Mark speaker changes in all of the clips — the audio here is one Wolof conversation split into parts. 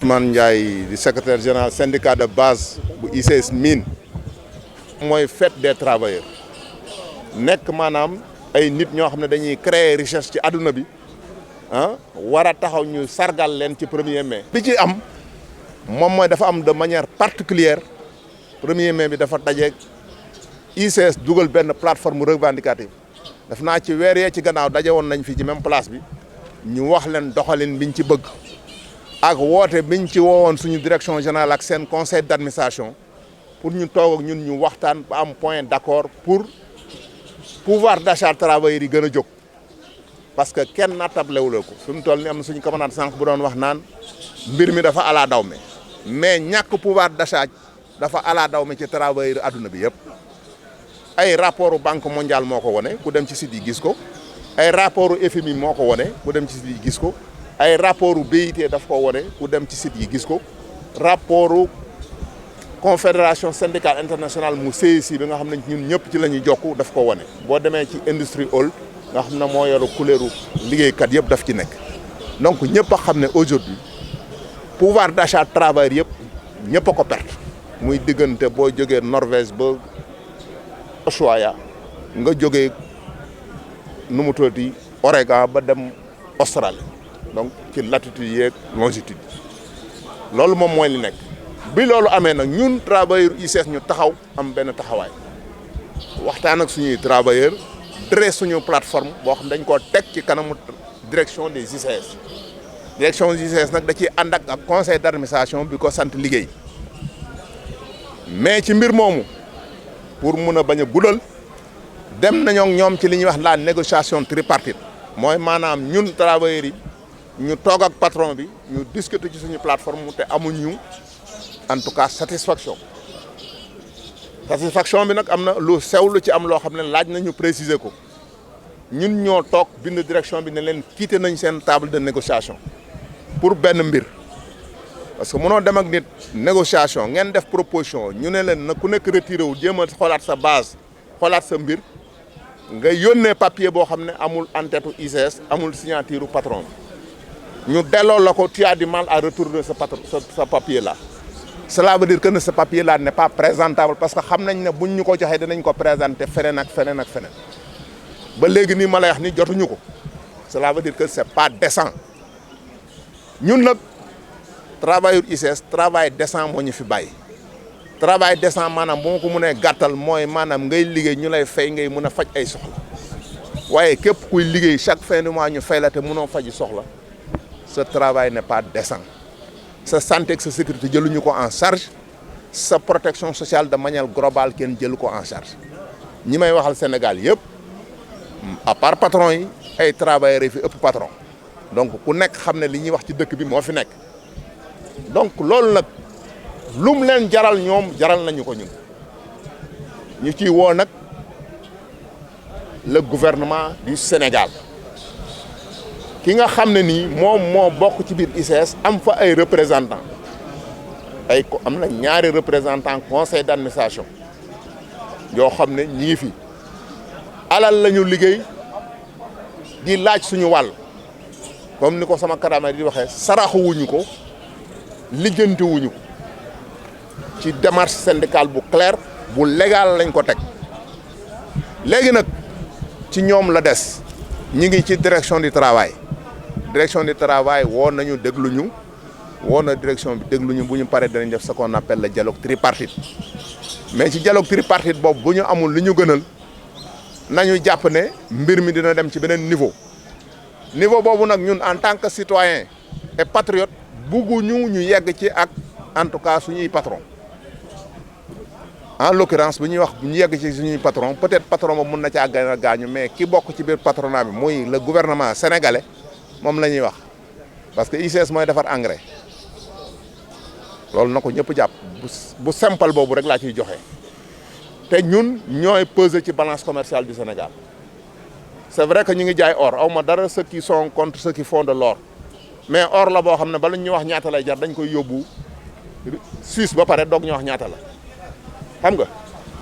Speaker 1: Man Ndiaye di secrétaire général syndicat de base bu ICS Mine mooy fête des travailleurs nekk maanaam ay nit ñoo xam ne dañuy créer richesse ci àdduna bi war a taxaw ñu sargal leen ci 1er mai. bi ci am moom mooy dafa am de manière particulière 1er mai bi dafa dajeeg ICS dugal benn plateforme revendicative def naa ci weer yee ci gannaaw daje woon nañ fii ci même place bi ñu wax leen doxalin biñ ci bëgg ak woote biñ ci woowoon suñu direction générale ak seen conseil d'administration pour ñu toog ak ñun ñu waxtaan ba am point d'accord pour pouvoir d'achat travailleurs yi gën a jóg parce que kenn nattablewula ko fi mu toll ni am na suñu commandant sànq bu doon wax naan mbir mi dafa ala daw me mais ñàkk pouvoir d'achat dafa ala daw me ci travailleurs adduna bi yëpp ay rapportu banque mondiale moo ko wone ku dem ci site yi gis ko ay rapportu FMI moo ko wone ku dem ci site yi gis ko ay rapportu BIT daf ko wone ku dem ci site yi gis ko rapportu confédération syndicale internationale mu CIC bi nga xam ne ñun ñëpp ci la ñuy jokk daf ko wone boo demee ci industrie hall nga xam ne moo yoru couleuru liggéeykat yëpp daf ci nekk donc ñëpp a xam ne aujourd'hui pouvoir d'achat travailleur yëpp ñëpp a ko perte muy diggante boo jógee Norvège ba Ushuaïa nga jógee nu mu tuddati Oregon ba dem Australie donc ci latitude yeeg longitude loolu moom mooy li nekk bi loolu amee nag ñun travailleur ICS ñu taxaw am benn taxawaay waxtaan ak suñuy travailleur dresse suñu plateforme boo xam dañ koo teg ci kanamu direction des ICS direction des ICS nag da ciy ànd ak conseil d'administration bi ko sant liggéey mais ci mbir moomu pour mun a bañ a guddal dem nañoo ñoom ci li ñuy wax la négociation tripartite mooy maanaam ñun travailleurs yi ñu toog ak patron bi ñu discuter ci suñu plateforme te amuñu en tout cas satisfaction bi nag am na lu sew lu ci am loo xam ne laaj nañu préciser ko ñun ñoo toog bind direction bi ne leen quitter nañ seen table de négociation pour benn mbir parce que mënoo dem ak nit négociation ngeen def proposition ñu ne leen na ku nekk retiré wu jéem a xoolaat sa base xoolaat sa mbir nga yónnee papier boo xam ne amul en-tête ICS amul signature patron bi ñu delloo la ko tu as du mal à retourner sa papier là. Cela veut dire que ce papier là n'est pas présentable parce que xam nañ ne buñ ñu ko joxee dinañ ko présenter feneen ak feneen ak feneen ba léegi nii ma lay wax ni jotuñu ko cela veut dire que c'est pas décent ñun nag travailleur ICS travail décent moo ñu fi bàyyi travail décent maanaam bu ma ko mënee gàttal mooy maanaam ngay liggéey ñu lay fay ngay mën a faj ay soxla waaye képp kuy liggéey chaque fin du mois ñu fay la te mënoo faji soxla ce travail n'est pas décent sa santé ak sa sécurité jëluñu ko en charge sa protection sociale de manière globale kenn jëlu ko en charge ñi may waxal Sénégal yëpp à part patron yi ay travailleurs yi fi ëpp patron donc ku nekk xam ne li ñuy wax ci dëkk bi moo fi nekk donc loolu nag lum leen jaral ñoom jaral nañu ko ñun ñu ciy woo nag le gouvernement du Sénégal ki nga xam ne nii moom moo bokk ci biir ICS am fa ay représentants am na ñaari représentants conseil d'administration yoo xam ne ñi ngi fi alal la ñu liggéey di laaj suñu wàll comme ni ko sama kadama di waxee saraxuwuñu ko lijjantiwuñu ko ci démarche syndicale bu claire bu légal lañ ko teg léegi nag ci ñoom la des ñi ngi ci direction du travail woo nañu dégluñu woo na direction bi dégluñu bu ñu paree danañ def ce qu'on appelle le dialogue tripartite mais ci dialogue tripartite boobu bu ñu amul li ñu gënal nañu jàpp ne mbir mi dina dem ci beneen niveau boobu nag ñun en tant que citoyen et patriote bugguñu ñu yegg ci ak en tout cas suñuy patron en l'occurrence bu ñuy wax bu ñu yegg ci suñuy patron peut-être patron ba mun na caa gën a gaañu mais ki bokk ci biir patronat bi muy le gouvernement sénégalais moom la ñuy wax parce que ICS mooy defar engrais loolu na ko ñëpp jàpp bu simple boobu rek laa ciy joxe te ñun ñooy peser ci balance commerciale du Sénégal c'est vrai que ñu ngi jaay or aw ma dara ceux qui sont contre ceux qui font de l'or mais or la boo xam ne bala ñu wax ñaata lay jar dañ koy yóbbu Suisse ba pare doog ñu wax ñaata la xam nga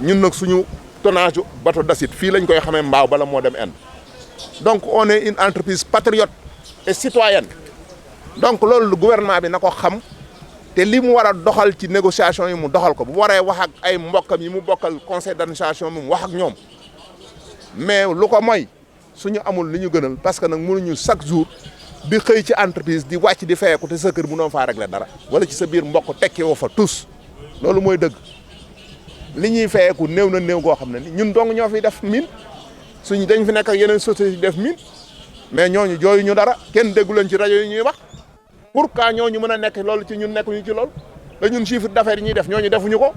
Speaker 1: ñun nag suñu tonnage bateau d'acide fii lañ koy xamee mbaaw bala moo dem Inde donc on est une entreprise patriote et citoyenne donc loolu gouvernement bi na ko xam te li mu war a doxal ci négociation yi mu doxal ko bu waree wax ak ay mbokkam yi mu bokkal conseil d'administration mu wax ak ñoom mais lu ko mooy suñu amul li ñu gënal parce que nag mënuñu chaque jour di xëy ci entreprise di wàcc di fayeeku te sa kër mënoo faa régler dara wala ci sa biir mbokk tekki woo fa tous loolu mooy dëgg li ñuy fayeeku néew na néew goo xam ne ni ñun dong ñoo fi def mine suñu dañ fi nekk ak yeneen société yi def mine mais ñooñu jooyu ñu dara kenn déggu leen ci rajo yi ñuy wax pourquoi ñooñu mën a nekk loolu ci ñun nekkuñu ci loolu te ñun chiffre d'affaires yi ñuy def ñooñu defuñu ko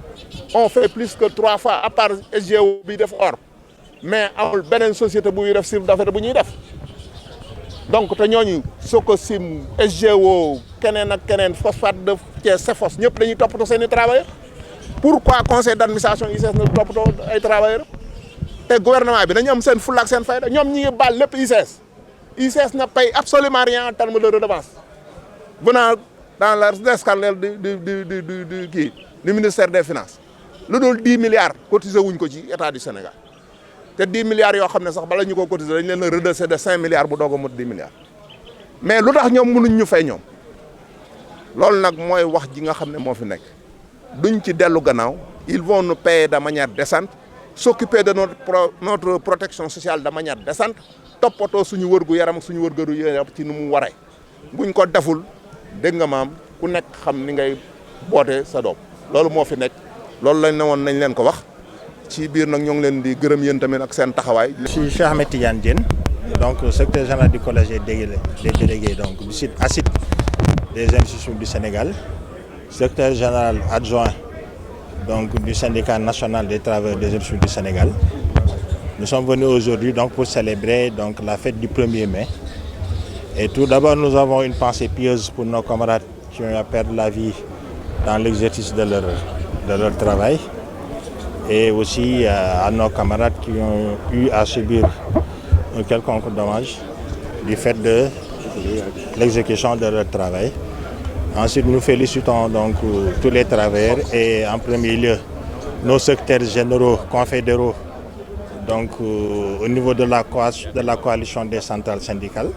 Speaker 1: on fait plus que 3 fois à part SGO bi def or mais amul beneen société buy def chiffre d'affaires bu ñuy def donc te ñooñu Sococim SGO keneen ak keneen phosphate de Thiès Cefos ñëpp dañuy toppatoo seen i travailleurs pourquoi conseil d'administration ICS na toppatoo ay travailleurs te gouvernement bi dañu am seen fulla ak seen fayda ñoom ñi ngi baal lépp ICS na paye absolument rien en termes de redevance venant dans l'escandale du ministère des finances lu dul 10 milliards cotisé wuñ ko ci état du Sénégal te 10 milliards yoo xam ne sax bala ñu ko cotisé dañ leen a redresser de 5 milliards bu doog a mot 10 milliards mais lu tax ñoom mënuñ ñu fay ñoom loolu nag mooy wax ji nga xam ne moo fi nekk duñ ci dellu gannaaw ils vont nous payer de manière décente s'occuper de notre protection sociale de manière décente toppatoo suñu wërgu yaram ak suñu wërgu yaram ci nu mu waree buñ ko deful dégg nga maam ku nekk xam ni ngay bootee sa doom loolu moo fi nekk loolu lañ ne woon nañ leen ko wax ci biir nag ñoo ngi leen di gërëm yéen tamit ak seen taxawaay.
Speaker 2: Je suis Cheikh Ahmed Tidiane Diène, donc secrétaire général du collège des délégués donc du site ACID des institutions du Sénégal, secrétaire général adjoint donc du syndicat national des travailleurs des institutions du Sénégal. Nous sommes venus aujourd'hui donc pour célébrer donc la fête du 1er mai. Et tout d'abord, nous avons une pensée pieuse pour nos camarades qui ont perdu la vie dans l'exercice de leur travail. Et aussi à nos camarades qui ont eu à subir un quelconque dommage du fait de l'exécution de leur travail. Ensuite, nous félicitons donc tous les travailleurs et en premier lieu nos secrétaires généraux, confédéraux, donc au niveau de la coalition des centrales syndicales.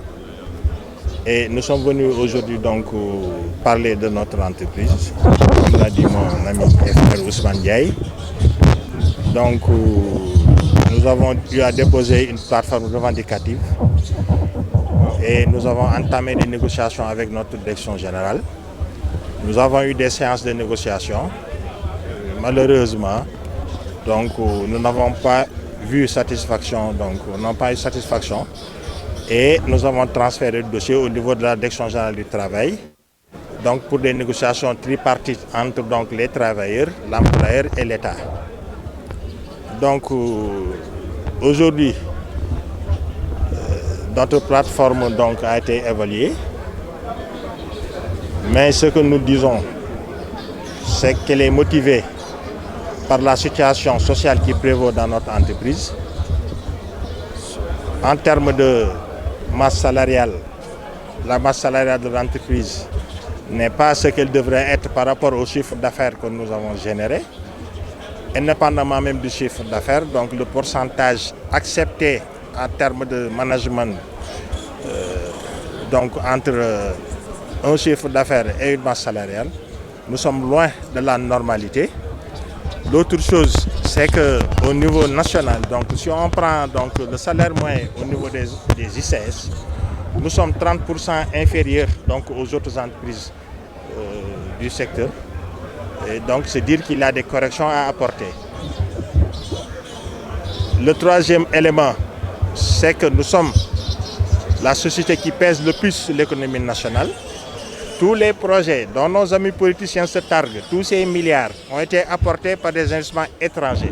Speaker 2: Et nous sommes venus aujourd'hui donc parler de notre entreprise, comme l'a dit mon ami et frère Ousmane Ndiaye. Donc nous avons eu à déposer une plateforme revendicative et nous avons entamé des négociations avec notre direction générale. Nous avons eu des séances de négociation. Malheureusement, donc nous n'avons pas vu satisfaction, donc nous n'avons pas eu satisfaction. Et nous avons transféré le dossier au niveau de la direction générale du travail, donc pour des négociations tripartites entre donc les travailleurs, l'employeur et l'État. Donc aujourd'hui, notre plateforme donc a été évaluée, mais ce que nous disons, c'est qu'elle est motivée par la situation sociale qui prévaut dans notre entreprise. En termes de masse salariale, la masse salariale de l'entreprise n'est pas ce qu'elle devrait être par rapport au chiffre d'affaires que nous avons généré. Indépendamment même du chiffre d'affaires, donc le pourcentage accepté en termes de management donc entre un chiffre d'affaires et une masse salariale, nous sommes loin de la normalité. L'autre chose, c'est qu'au niveau national, donc si on prend donc le salaire moyen au niveau des ICS, nous sommes 30% inférieurs donc aux autres entreprises du secteur. Et donc c'est dire qu'il y a des corrections à apporter. Le troisième élément, c'est que nous sommes la société qui pèse le plus sur l'économie nationale. Tous les projets dont nos amis politiciens se targuent, tous ces milliards ont été apportés par des investissements étrangers.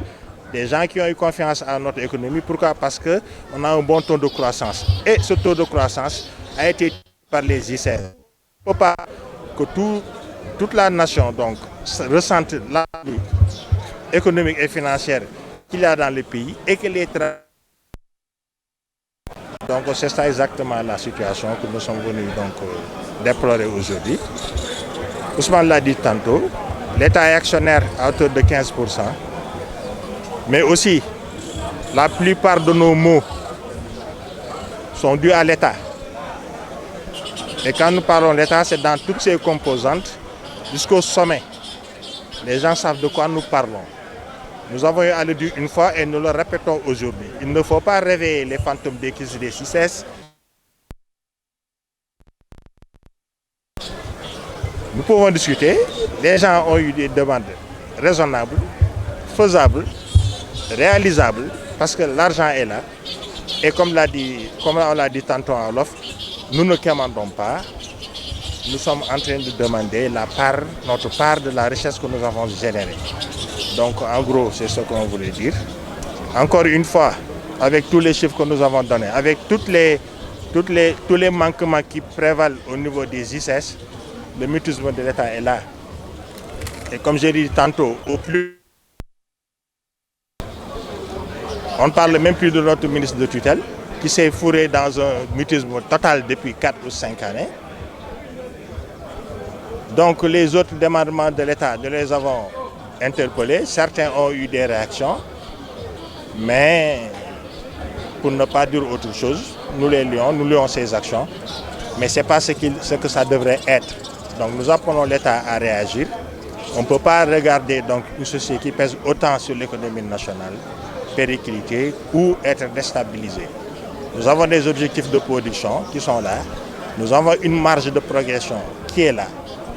Speaker 2: Des gens qui ont eu confiance à notre économie. Pourquoi? Parce qu'on a un bon taux de croissance. Et ce taux de croissance a été par les ICS. Il ne faut pas que toute la nation donc, ressente la vie économique et financière qu'il y a dans le pays et que les travailleurs. Donc c'est ça exactement la situation que nous sommes venus donc, déplorer aujourd'hui. Ousmane l'a dit tantôt, l'État est actionnaire à hauteur de 15%, mais aussi la plupart de nos maux sont dus à l'État. Et quand nous parlons de l'État, c'est dans toutes ses composantes, jusqu'au sommet. Les gens savent de quoi nous parlons. Nous avons eu à le dire une fois et nous le répétons aujourd'hui. Il ne faut pas réveiller les fantômes des crises des 6S. Nous pouvons discuter. Les gens ont eu des demandes raisonnables, faisables, réalisables, parce que l'argent est là. Et comme on l'a dit tantôt en Wolof, nous ne commandons pas. Nous sommes en train de demander notre part de la richesse que nous avons générée. Donc en gros, c'est ce qu'on voulait dire. Encore une fois, avec tous les chiffres que nous avons donnés, avec tous les manquements qui prévalent au niveau des ICS, le mutisme de l'État est là. Et comme j'ai dit tantôt, on ne parle même plus de notre ministre de tutelle, qui s'est fourré dans un mutisme total depuis 4 ou 5 années. Donc les autres demandements de l'État, nous les avons interpellés. Certains ont eu des réactions, mais pour ne pas dire autre chose, nous lions ces actions, mais ce n'est pas ce que ça devrait être. Donc nous appelons l'État à réagir. On ne peut pas regarder donc, une société qui pèse autant sur l'économie nationale, péricliter ou être déstabilisée. Nous avons des objectifs de production qui sont là. Nous avons une marge de progression qui est là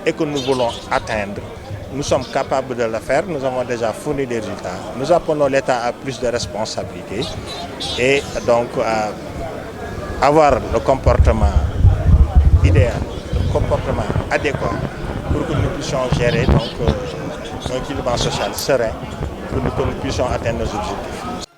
Speaker 2: et que nous voulons atteindre. Nous sommes capables de le faire, nous avons déjà fourni des résultats. Nous appelons l'État à plus de responsabilités et donc à avoir le comportement idéal, le comportement adéquat pour que nous puissions gérer donc, un climat social serein, pour que nous puissions atteindre nos objectifs.